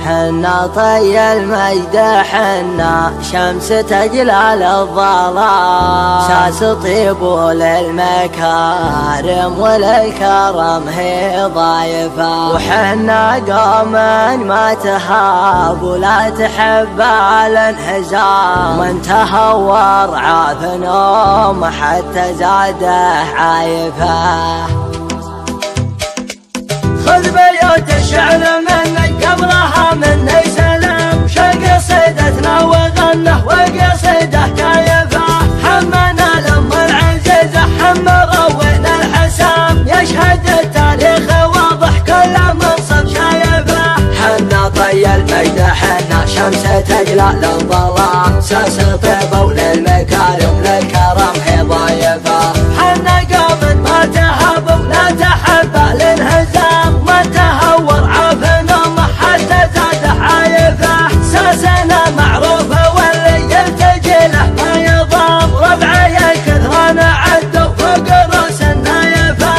حنا طي المجد حنا شمس تجلال الظلام ساس طيب للمكارم وللكرم هي ضايفة وحنا قوم ما تهاب ولا تحب الانهزام وانتهور عاف نوم حتى زاده عايفة خذ بيوت الشعر منك قبلها مني سلام شق صيدتنا وغنه وقصيده كايفه حمنا لام العزيزه حم روينا الحسام يشهد التاريخ واضح كل منصب شايفه حنا طي المجد حنا شمس تجلال الظلام ساس طيب وللمكارم للكرم هي ضايفه حنا قوم ما تهاب ولا تحب الانهزام وانتهور عاف نومه حتى زاده عايفه ساسنا معروفه واللي يلتجي له ما يضام ربعي كثران عدوا فوق راس النايفه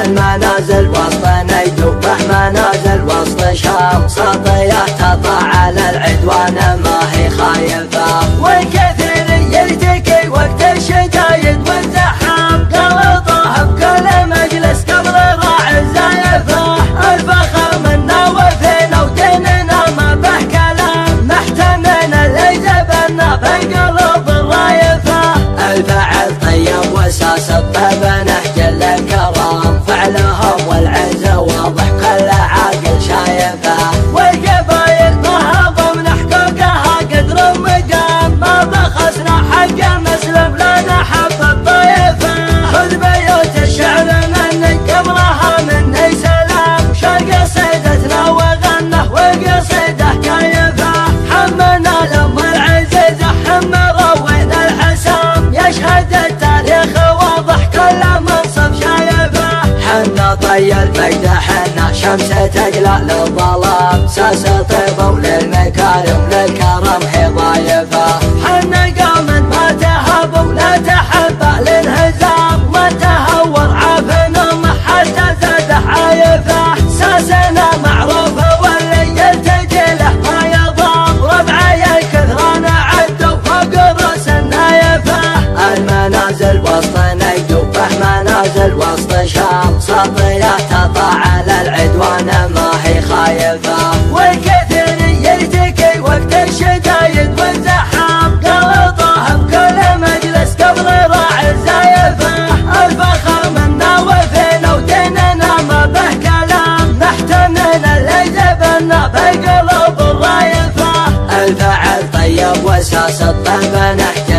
المنازل وسط نيد ومنازل وسط شام سطيات تطلع على العدوان ما هي خايفه والكثير يلتقي وقت الشدايد والزحام قلطه بكل مجلس قبل راعي الزايفه الفخر منا وفينا وديننا ما به كلام محتمنا اللي جبنا بقلب الرايفه الفعل طيب وساس الطيب نهج للكرام فعلهم والعزه واضح كل عاقل شايفه والقبايل ما ضمن حقوقها قدر مقام ما بخسنا حق مسلم لنا حب الطيفه خذ بيوت الشعر منك قبلها مني سلام شق صيدتنا وغنه وقصيده كايفه حمنا لام العزيزه حم روينا الحسام يشهد التاريخ واضح كل منصب شايفه حنا طي المجد حنا شمس تجلال الظلام ساس طيب وللمكارم للكرم هي ضايفه حنا قوم ما تهاب ولا تحب الانهزام وانتهور عاف نومه حتى زاده عايفه ساسنا معروفه واللي يلتجي له ما يضام ربعي كثران عدوا فوق راس النايفه المنازل وسط نيد ومنازل وسط شام سطيات تطلع على العدوان ما هي خايفه والكثير يلتقي وقت الشدايد والزحام قلطه بكل مجلس قبل راعي الزايفه الفخر منا وفينا وديننا ما به كلام محتمنا اللي جبنا بقلب الرايفه الفعل طيب وساس الطيب نحت